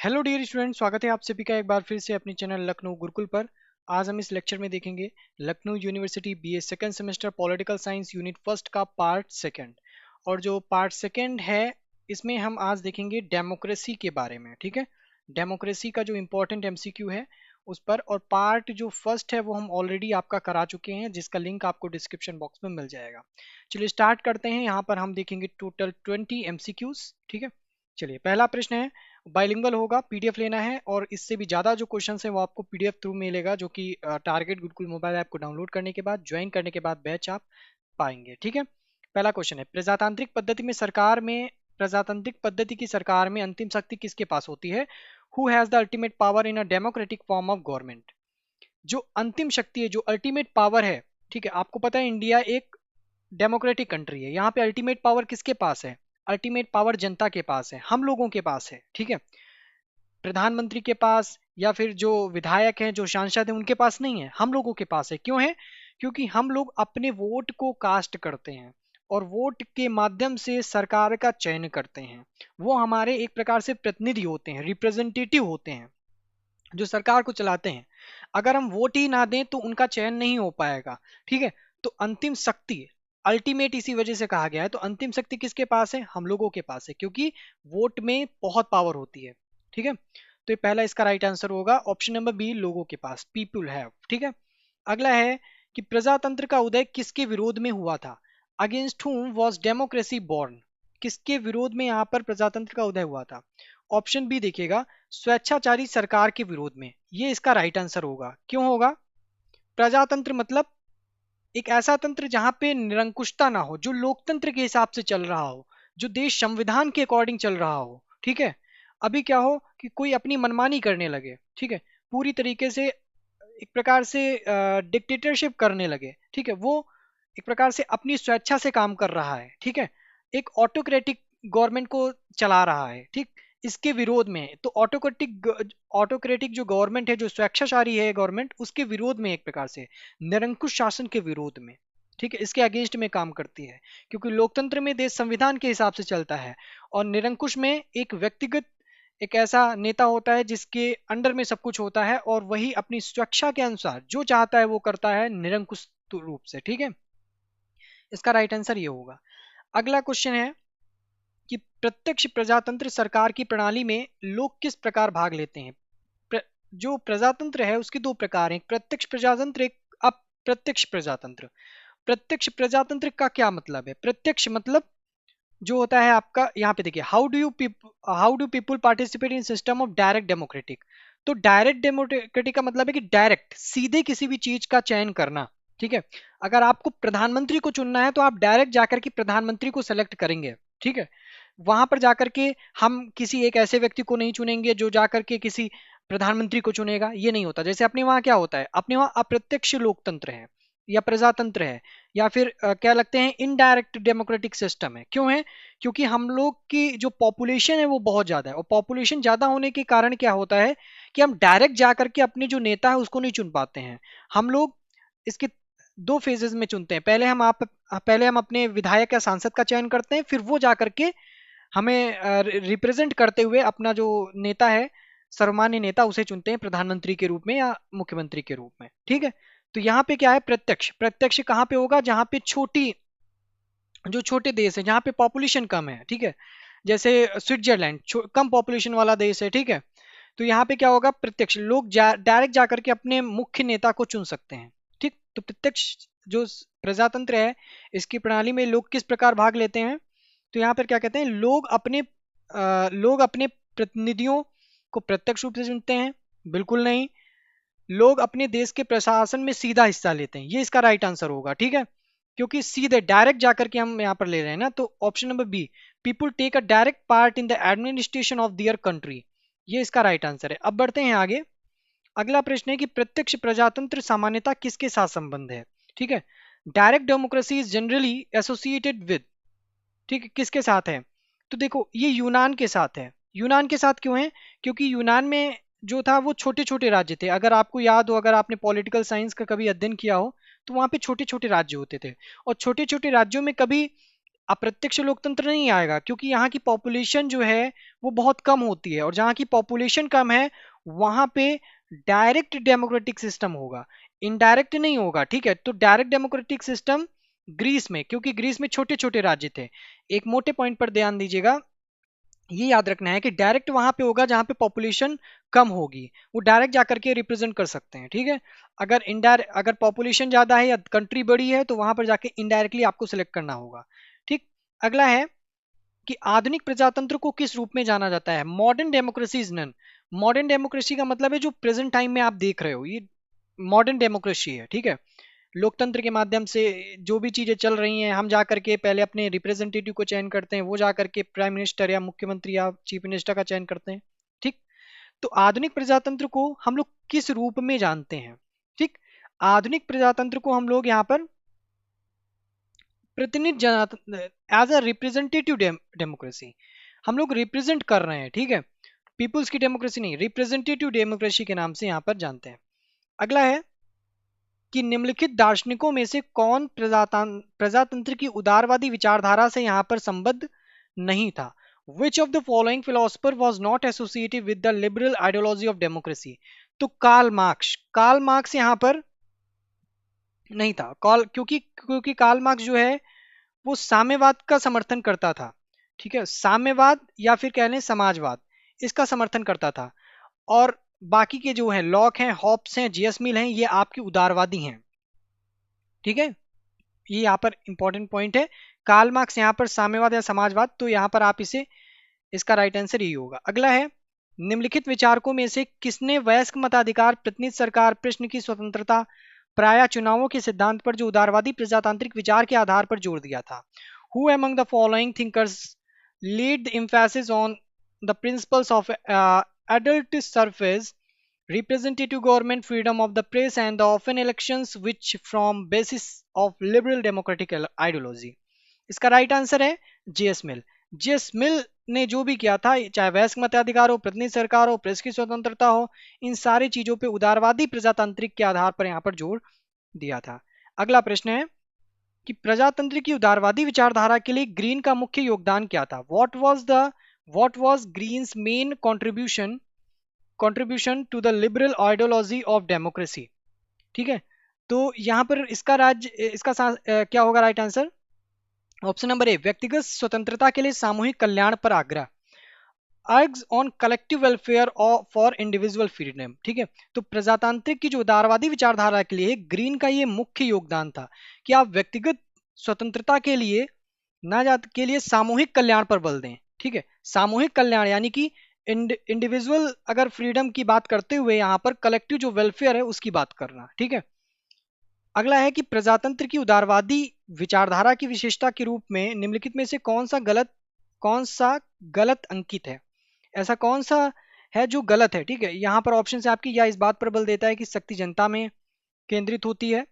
Hello dear student, स्वागत है आप सभी का एक बार फिर से अपने चैनल लखनऊ गुरुकुल पर। आज हम इस लेक्चर में देखेंगे Lucknow university BA second semester political science unit first का पार्ट सेकंड। और जो पार्ट सेकंड है इसमें हम आज देखेंगे डेमोक्रेसी के बारे में। ठीक है, डेमोक्रेसी का जो इम्पोर्टेंट एमसीक्यू है उस पर। और पार्ट जो फर्स्ट है वो हम ऑलरेडी आपका करा चुके हैं, जिसका लिंक आपको डिस्क्रिप्शन बॉक्स में मिल जाएगा। चलिए स्टार्ट करते हैं। यहाँ पर हम देखेंगे टोटल 20 एमसीक्यूज। ठीक है, चलिए पहला प्रश्न है, बाइलिंगुअल होगा, पीडीएफ लेना है और इससे भी ज़्यादा जो क्वेश्चन है वो आपको पीडीएफ थ्रू मिलेगा, जो कि टारगेट गुरुकुल मोबाइल ऐप को डाउनलोड करने के बाद ज्वाइन करने के बाद बैच आप पाएंगे। ठीक है, पहला क्वेश्चन है, प्रजातांत्रिक पद्धति की सरकार में अंतिम शक्ति किसके पास होती है? Who has the ultimate power in a democratic form of government? जो अंतिम शक्ति है, जो अल्टीमेट पावर है, ठीक है, आपको पता है इंडिया एक डेमोक्रेटिक कंट्री है। यहाँ पे अल्टीमेट पावर किसके पास है? अल्टीमेट पावर जनता के पास है, हम लोगों के पास है। ठीक है, प्रधानमंत्री के पास या फिर जो विधायक हैं, जो सांसद हैं, उनके पास नहीं है, हम लोगों के पास है। क्यों है? क्योंकि हम लोग अपने वोट को कास्ट करते हैं और वोट के माध्यम से सरकार का चयन करते हैं। वो हमारे एक प्रकार से प्रतिनिधि होते हैं, रिप्रेजेंटेटिव होते हैं, जो सरकार को चलाते हैं। अगर हम वोट ही ना दें तो उनका चयन नहीं हो पाएगा। ठीक है, तो अंतिम शक्ति अल्टीमेट इसी वजह से कहा गया है। तो अंतिम शक्ति किसके पास है? हम लोगों के पास है, क्योंकि वोट में बहुत पावर होती है। ठीक है, तो ये पहला इसका राइट आंसर होगा ऑप्शन नंबर बी, लोगों के पास, पीपुल हैव। ठीक है, अगला है कि प्रजातंत्र का उदय किसके विरोध में हुआ था? Against whom was democracy born? किसके विरोध में यहाँ पर प्रजातंत्र का उदय हुआ था? ऑप्शन बी देखिएगा, स्वेच्छाचारी सरकार के विरोध में। ये इसका राइट आंसर होगा। क्यों होगा? प्रजातंत्र मतलब एक ऐसा तंत्र जहां पे निरंकुशता ना हो, जो लोकतंत्र के हिसाब से चल रहा हो, जो देश संविधान के अकॉर्डिंग चल रहा हो। ठीक है, अभी क्या हो कि कोई अपनी मनमानी करने लगे, ठीक है, पूरी तरीके से एक प्रकार से डिक्टेटरशिप करने लगे। ठीक है, वो एक प्रकार से अपनी स्वेच्छा से काम कर रहा है। ठीक है, एक ऑटोक्रेटिक गवर्नमेंट को चला रहा है। ठीक, इसके विरोध में है। तो ऑटोक्रेटिक जो गवर्नमेंट है, जो स्वेच्छाचारी है गवर्नमेंट, उसके विरोध में, एक प्रकार से निरंकुश शासन के विरोध में। ठीक है, इसके अगेंस्ट में काम करती है, क्योंकि लोकतंत्र में देश संविधान के हिसाब से चलता है और निरंकुश में एक व्यक्तिगत, एक ऐसा नेता होता है जिसके अंडर में सब कुछ होता है और वही अपनी स्वेच्छा के अनुसार जो चाहता है वो करता है, निरंकुश रूप से। ठीक है, इसका राइट आंसर ये होगा। अगला क्वेश्चन है कि प्रत्यक्ष प्रजातंत्र सरकार की प्रणाली में लोग किस प्रकार भाग लेते हैं? जो प्रजातंत्र है उसके दो प्रकार हैं, प्रत्यक्ष प्रजातंत्र, एक अप्रत्यक्ष प्रजातंत्र। प्रत्यक्ष प्रजातंत्र का क्या मतलब है? प्रत्यक्ष मतलब जो होता है आपका, यहाँ पे देखिए, how do people participate in system of direct democratic. तो डायरेक्ट डेमोक्रेटिक का मतलब है कि डायरेक्ट, सीधे किसी भी चीज का चयन करना। ठीक है, अगर आपको प्रधानमंत्री को चुनना है तो आप डायरेक्ट जाकर के प्रधानमंत्री को सेलेक्ट करेंगे। ठीक है, वहां पर जाकर के हम किसी एक ऐसे व्यक्ति को नहीं चुनेंगे जो जाकर के किसी प्रधानमंत्री को चुनेगा, ये नहीं होता। जैसे अपने वहां क्या होता है, अपने वहां अप्रत्यक्ष लोकतंत्र है या प्रजातंत्र है, या फिर क्या लगते हैं, इनडायरेक्ट डेमोक्रेटिक सिस्टम है। क्यों है? क्योंकि हम लोग की जो पॉपुलेशन है वो बहुत ज्यादा है, और पॉपुलेशन ज्यादा होने के कारण क्या होता है कि हम डायरेक्ट जाकर के अपने जो नेता है उसको नहीं चुन पाते हैं। हम लोग इसके दो फेजेस में चुनते हैं। पहले हम अपने विधायक या सांसद का चयन करते हैं, फिर वो जाकर के हमें रिप्रेजेंट करते हुए अपना जो नेता है, सर्वमान्य नेता, उसे चुनते हैं प्रधानमंत्री के रूप में या मुख्यमंत्री के रूप में। ठीक है, तो यहाँ पे क्या है, प्रत्यक्ष। प्रत्यक्ष कहाँ पे होगा? जहां पे जो छोटे देश है, जहां पे पॉपुलेशन कम है। ठीक है, जैसे स्विट्जरलैंड कम पॉपुलेशन वाला देश है। ठीक है, तो यहाँ पे क्या होगा, प्रत्यक्ष, लोग डायरेक्ट जाकर के अपने मुख्य नेता को चुन सकते हैं। ठीक, तो प्रत्यक्ष जो प्रजातंत्र है, इसकी प्रणाली में लोग किस प्रकार भाग लेते हैं? तो यहाँ पर क्या कहते हैं, लोग अपने प्रतिनिधियों को प्रत्यक्ष रूप से चुनते हैं? बिल्कुल नहीं। लोग अपने देश के प्रशासन में सीधा हिस्सा लेते हैं, ये इसका राइट आंसर होगा। ठीक है, क्योंकि सीधे डायरेक्ट जाकर के हम यहाँ पर ले रहे हैं ना, तो option number B, people take a direct part in the administration of their country, ये इसका राइट आंसर है। अब बढ़ते हैं आगे। अगला प्रश्न है कि प्रत्यक्ष प्रजातंत्र सामान्यता किसके साथ संबंध है? ठीक है, direct democracy is generally associated with, ठीक है, किसके साथ है? तो देखो, ये यूनान के साथ है। यूनान के साथ क्यों है? क्योंकि यूनान में जो था वो छोटे छोटे राज्य थे। अगर आपको याद हो, अगर आपने पॉलिटिकल साइंस का कभी अध्ययन किया हो, तो वहां पे छोटे छोटे राज्य होते थे, और छोटे छोटे राज्यों में कभी अप्रत्यक्ष लोकतंत्र नहीं आएगा, क्योंकि यहाँ की पॉपुलेशन जो है वो बहुत कम होती है, और जहाँ की पॉपुलेशन कम है वहां पे डायरेक्ट डेमोक्रेटिक सिस्टम होगा, इनडायरेक्ट नहीं होगा। ठीक है, तो डायरेक्ट डेमोक्रेटिक सिस्टम ग्रीस में, क्योंकि ग्रीस में छोटे छोटे राज्य थे। एक मोटे पॉइंट पर ध्यान दीजिएगा, ये याद रखना है कि डायरेक्ट वहां पे होगा जहां पे पॉपुलेशन कम होगी, वो डायरेक्ट जाकर के रिप्रेजेंट कर सकते हैं। ठीक है, अगर इनडायरेक्ट, अगर पॉपुलेशन ज्यादा है या कंट्री बड़ी है तो वहां पर जाके इनडायरेक्टली आपको सिलेक्ट करना होगा। ठीक, अगला है कि आधुनिक प्रजातंत्र को किस रूप में जाना जाता है? Modern democracy is none. Modern democracy का मतलब है जो प्रेजेंट टाइम में आप देख रहे हो, ये मॉडर्न डेमोक्रेसी है। ठीक है, लोकतंत्र के माध्यम से जो भी चीजें चल रही हैं, हम जा करके पहले अपने रिप्रेजेंटेटिव को चयन करते हैं, वो जा करके प्राइम मिनिस्टर या मुख्यमंत्री या चीफ मिनिस्टर का चयन करते हैं। ठीक, तो आधुनिक प्रजातंत्र को हम लोग किस रूप में जानते हैं? ठीक, आधुनिक प्रजातंत्र को हम लोग यहाँ पर प्रतिनिधि एज अ रिप्रेजेंटेटिव डेमोक्रेसी, हम लोग रिप्रेजेंट कर रहे हैं। ठीक है, पीपुल्स की डेमोक्रेसी नहीं, रिप्रेजेंटेटिव डेमोक्रेसी के नाम से यहाँ पर जानते हैं। अगला है कि निम्नलिखित दार्शनिकों में से कौन प्रजातंत्र की उदारवादी विचारधारा से यहाँ पर संबद्ध नहीं था? Which of the following philosopher was not associated with the liberal ideology of democracy? तो कार्ल मार्क्स यहाँ पर नहीं था। क्योंकि क्योंकि कार्ल मार्क्स जो है वो साम्यवाद का समर्थन करता था। ठीक है, साम्यवाद या फिर कह लें समाजवाद, इसका समर्थन करता था। और बाकी के जो हैं, लॉक हैं, हॉब्स हैं, जीएस मिल हैं, ये आपकी उदारवादी हैं। ठीक है, ये यहाँ पर इंपॉर्टेंट पॉइंट है। कार्ल मार्क्स यहाँ पर साम्यवाद या समाजवाद, तो यहाँ पर आप इसे, इसका राइट आंसर यही होगा। अगला है, निम्नलिखित विचारकों में से किसने वयस्क मताधिकार, प्रतिनिधि सरकार, प्रश्न की स्वतंत्रता, प्राय चुनावों के सिद्धांत पर जो उदारवादी प्रजातांत्रिक विचार के आधार पर जोर दिया था? Who among the following thinkers laid the emphasis on the principles of adult surface, representative government, freedom of the press, and the often elections which from basis of liberal democratic ideology? इसका right answer है GS मिल। GS मिल ने जो भी किया था, चाहे वयस्क मताधिकार हो, प्रतिनिधि सरकार हो, प्रेस की स्वतंत्रता हो, इन सारी चीजों पे उदारवादी प्रजातांत्रिक के आधार पर यहाँ पर जोर दिया था। अगला प्रश्न है कि प्रजातंत्र की उदारवादी विचारधारा के लिए ग्रीन का मुख्य योगदान क्या था? What was Green's main contribution to the liberal ideology of democracy? ठीक है, तो यहाँ पर क्या होगा right answer? Option number A, व्यक्तिगत स्वतंत्रता के लिए सामूहिक कल्याण पर आग्रह, argues on collective welfare for individual freedom. ठीक है, तो प्रजातांत्रिक की जो उदारवादी विचारधारा के लिए ग्रीन का ये मुख्य योगदान था कि आप व्यक्तिगत स्वतंत्रता के लिए, नाजात के लिए सामूहिक कल्याण पर बल दें। ठीक है, सामूहिक कल्याण यानी कि इंडिविजुअल अगर फ्रीडम की बात करते हुए यहाँ पर कलेक्टिव जो वेलफेयर है उसकी बात करना। ठीक है, अगला है कि प्रजातंत्र की उदारवादी विचारधारा की विशेषता के रूप में निम्नलिखित में से कौन सा गलत अंकित है? ऐसा कौन सा है जो गलत है? ठीक है, यहाँ पर ऑप्शन से आपकी या इस बात पर बल देता है कि शक्ति जनता में केंद्रित होती है,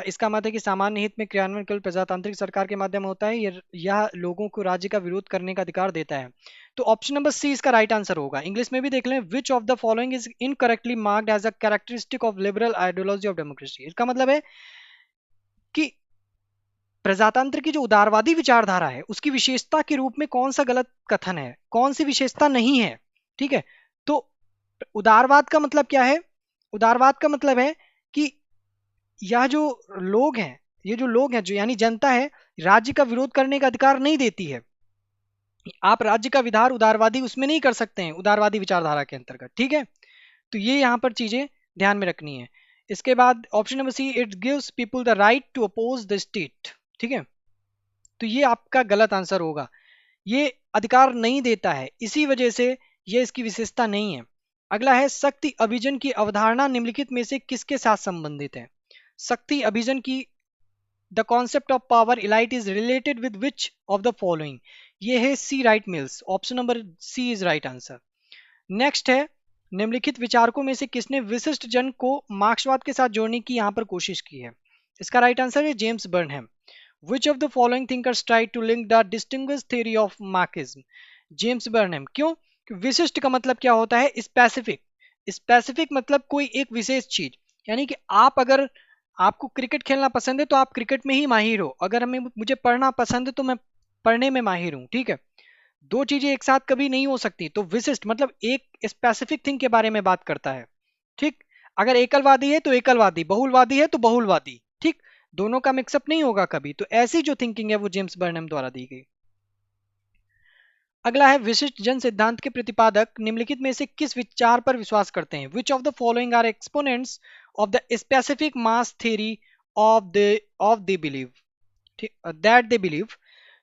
इसका मत है कि सामान्य हित में क्रियान्वयन केवल प्रजातांत्रिक सरकार के माध्यम होता है, यह लोगों को राज्य का विरोध करने का अधिकार देता है। तो ऑप्शन नंबर सी इसका राइट आंसर होगा। इंग्लिश में भी देख लें, which of the following is incorrectly marked as a characteristic of liberal ideology of democracy? इसका मतलब है कि प्रजातंत्र की जो उदारवादी विचारधारा है उसकी विशेषता के रूप में कौन सा गलत कथन है, कौन सी विशेषता नहीं है? ठीक है, तो उदारवाद का मतलब क्या है? उदारवाद का मतलब है कि यह जो लोग हैं, ये जो लोग हैं, जो यानी जनता है, राज्य का विरोध करने का अधिकार नहीं देती है। आप राज्य का विधार उदारवादी उसमें नहीं कर सकते हैं, उदारवादी विचारधारा के अंतर्गत। ठीक है, तो ये यहाँ पर चीजें ध्यान में रखनी है। इसके बाद option number C, it gives people the right to oppose the state. ठीक है, तो ये आपका गलत आंसर होगा, ये अधिकार नहीं देता है, इसी वजह से ये इसकी विशेषता नहीं है। अगला है, शक्ति अभिजन की अवधारणा निम्नलिखित में से किसके साथ संबंधित है? शक्ति अभिजन की, the concept of power elite is related with which of the following? ये है C, Wright Mills. Option number C is right answer. Next है, निम्नलिखित विचारकों में से किसने विशिष्ट जन को मार्क्सवाद के साथ जोड़ने की यहाँ पर कोशिश की है? इसका राइट आंसर है James Burnham. Which of the following thinkers tried to link the distinguished theory of Marxism? James Burnham. क्यों? विशिष्ट का मतलब क्या होता है? स्पेसिफिक। स्पेसिफिक मतलब कोई एक विशेष चीज, यानी कि आप अगर आपको क्रिकेट खेलना पसंद है तो आप क्रिकेट में ही माहिर हो, अगर मुझे पढ़ना पसंद है तो मैं पढ़ने में माहिर हूं, ठीक है। दो चीजें एक साथ कभी नहीं हो सकती। तो विशिष्ट मतलब एक स्पेसिफिक थिंग के बारे में बात करता है, ठीक। अगर एकलवादी है तो एकलवादी, बहुलवादी है तो बहुलवादी, ठीक। दोनों का मिक्सअप नहीं होगा कभी। तो ऐसी जो थिंकिंग है वो जेम्स बर्नम द्वारा दी गई। अगला है विशिष्ट जन सिद्धांत के प्रतिपादक निम्नलिखित में से किस विचार पर विश्वास करते हैं? Which of the following are exponents of the specific mass theory of they believe, that they believe.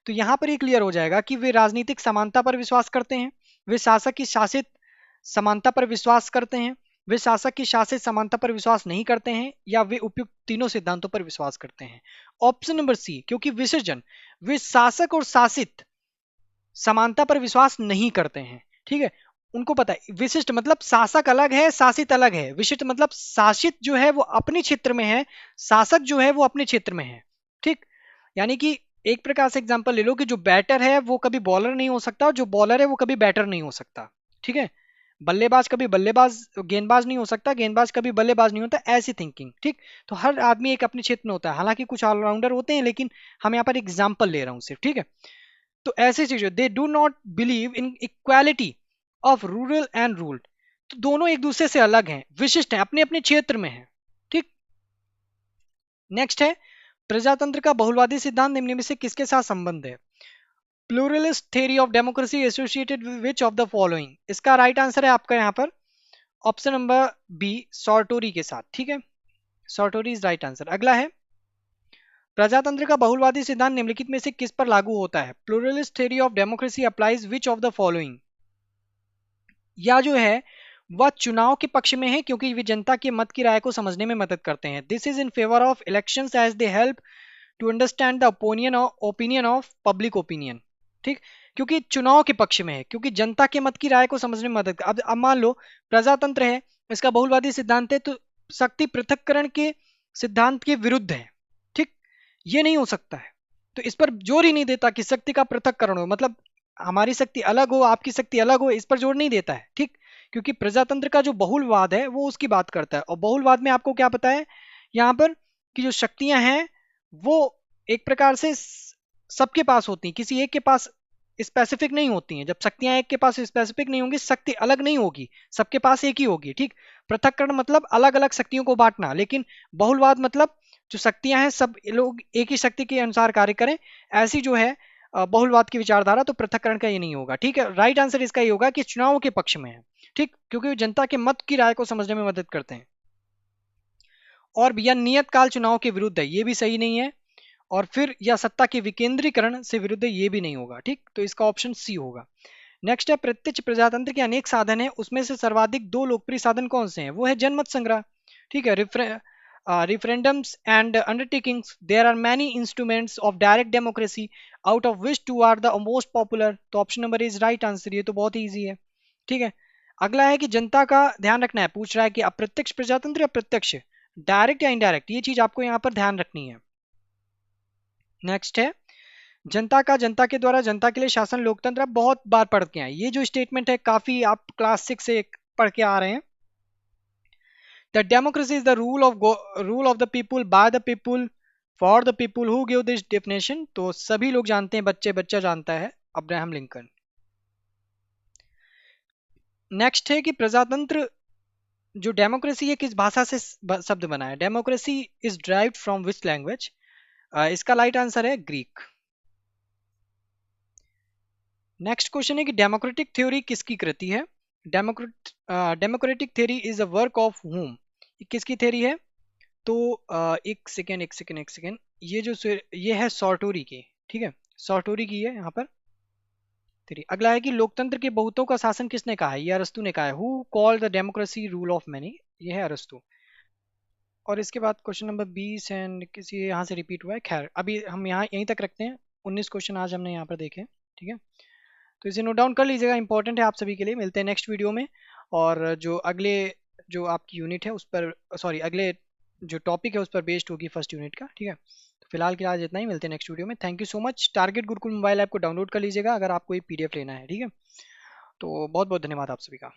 तो यहां पर ये क्लियर हो जाएगा कि वे राजनीतिक समानता पर विश्वास करते हैं, वे शासक की शासित समानता पर विश्वास करते हैं, वे शासक की शासित समानता पर विश्वास नहीं करते हैं, या वे उपयुक्त तीनों सिद्धांतों पर विश्वास करते हैं। ऑप्शन नंबर सी, क्योंकि विसर्जन वे शासक और शासित समानता पर विश्वास नहीं करते हैं, ठीक है। उनको पता है विशिष्ट मतलब शासक अलग है, शासित अलग है। विशिष्ट मतलब शासित जो है वो अपने क्षेत्र में है, शासक जो है वो अपने क्षेत्र में है, ठीक। यानी कि एक प्रकार से एग्जांपल ले लो कि जो बैटर है वो कभी बॉलर नहीं हो सकता, और जो बॉलर है वो कभी बैटर नहीं हो सकता, ठीक है। बल्लेबाज कभी बल्लेबाज गेंदबाज नहीं हो सकता, गेंदबाज कभी बल्लेबाज नहीं होता, ऐसी थिंकिंग, ठीक। तो हर आदमी एक अपने क्षेत्र में होता है, हालांकि कुछ ऑलराउंडर होते हैं, लेकिन हम यहाँ पर एग्जाम्पल ले रहा हूँ सिर्फ, ठीक है। तो ऐसी चीजें they do not believe in equality of rural and ruled. तो दोनों एक दूसरे से अलग हैं, विशिष्ट हैं, अपने अपने क्षेत्र में हैं, ठीक। नेक्स्ट है प्रजातंत्र का बहुलवादी सिद्धांत निम्न में से किसके साथ संबंध है? Pluralist theory of democracy associated with which of the following. इसका राइट आंसर है आपका यहाँ पर ऑप्शन नंबर बी, सॉर्टोरी के साथ, ठीक है। सॉर्टोरी इज राइट आंसर। अगला है प्रजातंत्र का बहुलवादी सिद्धांत निम्नलिखित में से किस पर लागू होता है? Pluralist theory of democracy applies which of the following. या जो है वह चुनाव के पक्ष में है क्योंकि वे जनता के मत की राय को समझने में मदद करते हैं। This is in favour of elections as they help to understand the opinion of public opinion, ठीक। क्योंकि चुनाव के पक्ष में है, क्योंकि जनता के मत की राय को समझने में मदद। अब मान लो प्रजातंत्र है, इसका बहुलवादी सिद्धांत है, तो शक्ति पृथक्करण के सिद्धांत के विरुद्ध है, ठीक। ये नहीं हो सकता है। तो इस पर जोर ही नहीं देता कि शक्ति का पृथक्करण हो, मतलब हमारी शक्ति अलग हो, आपकी शक्ति अलग हो, इस पर जोर नहीं देता है, ठीक। क्योंकि प्रजातंत्र का जो बहुलवाद है वो उसकी बात करता है। और बहुलवाद में आपको क्या पता है यहाँ पर कि जो शक्तियां हैं वो एक प्रकार से सबके पास होती हैं, किसी एक के पास स्पेसिफिक नहीं होती हैं। जब शक्तियां एक के पास स्पेसिफिक नहीं होंगी, शक्ति अलग नहीं होगी, सबके पास एक ही होगी, ठीक। पृथक्करण मतलब अलग अलग शक्तियों को बांटना, लेकिन बहुलवाद मतलब जो शक्तियां हैं सब लोग एक ही शक्ति के अनुसार कार्य करें, ऐसी जो है बहुलवाद की विचारधारा। तो पृथक्करण का ये नहीं होगा, ठीक है। राइट आंसर इसका ये होगा कि चुनाव के पक्ष में है, ठीक, क्योंकि जनता के मत की राय को समझने में मदद करते हैं। और यह नियत काल चुनाव के विरुद्ध है, ये भी सही नहीं है। और फिर यह सत्ता के विकेंद्रीकरण से विरुद्ध है, ये भी नहीं होगा, ठीक। तो इसका ऑप्शन सी होगा। नेक्स्ट है प्रत्यक्ष प्रजातंत्र के अनेक साधन है, उसमें से सर्वाधिक दो लोकप्रिय साधन कौन से हैं? वो है जनमत संग्रह, ठीक है। referendums and undertakings. There are many instruments of direct democracy, out of which two are the most popular. तो option number is right answer, ये तो बहुत ही ईजी है, ठीक है। अगला है कि जनता का ध्यान रखना है, पूछ रहा है कि अप्रत्यक्ष प्रजातंत्र या प्रत्यक्ष, डायरेक्ट या इनडायरेक्ट, ये चीज आपको यहाँ पर ध्यान रखनी है। नेक्स्ट है जनता का जनता के द्वारा जनता के लिए शासन लोकतंत्र। आप बहुत बार पढ़ के आए, ये जो स्टेटमेंट है काफी आप क्लास 6 से पढ़ के आ रहे हैं। The democracy is the rule of the people by the people for the people. Who give this definition? तो सभी लोग जानते हैं, बच्चा जानता है, अब्राहम लिंकन। नेक्स्ट है कि प्रजातंत्र जो डेमोक्रेसी है किस भाषा से शब्द बना है? Democracy is derived from which language? इसका राइट आंसर है ग्रीक। नेक्स्ट क्वेश्चन है कि डेमोक्रेटिक थ्योरी किसकी कृति है? Democratic theory is a work of हुम? किसकी थ्योरी है? तो एक सेकेंड, ये जो ये है सॉर्टोरी की, ठीक है, सॉर्टोरी की है यहाँ पर थ्योरी। अगला है कि लोकतंत्र के बहुतों का शासन किसने कहा है? ये अरस्तु ने कहा है। Who called the democracy rule of many? ये है अरस्तु। और इसके बाद क्वेश्चन नंबर 20 एंड किसी यहाँ से रिपीट हुआ है। खैर अभी हम यहाँ यहीं तक रखते हैं, 19 क्वेश्चन आज हमने यहाँ पर देखे, ठीक है। तो इसे नोट डाउन कर लीजिएगा, इंपॉर्टेंट है आप सभी के लिए। मिलते हैं नेक्स्ट वीडियो में। और जो अगले जो आपकी यूनिट है उस पर, सॉरी अगले जो टॉपिक है उस पर बेस्ड होगी फर्स्ट यूनिट का, ठीक है। तो फिलहाल के आज इतना ही, मिलते हैं नेक्स्ट वीडियो में। Thank you so much. Target Gurukul mobile app को डाउनलोड कर लीजिएगा अगर आपको ये PDF लेना है, ठीक है। तो बहुत बहुत धन्यवाद आप सभी का।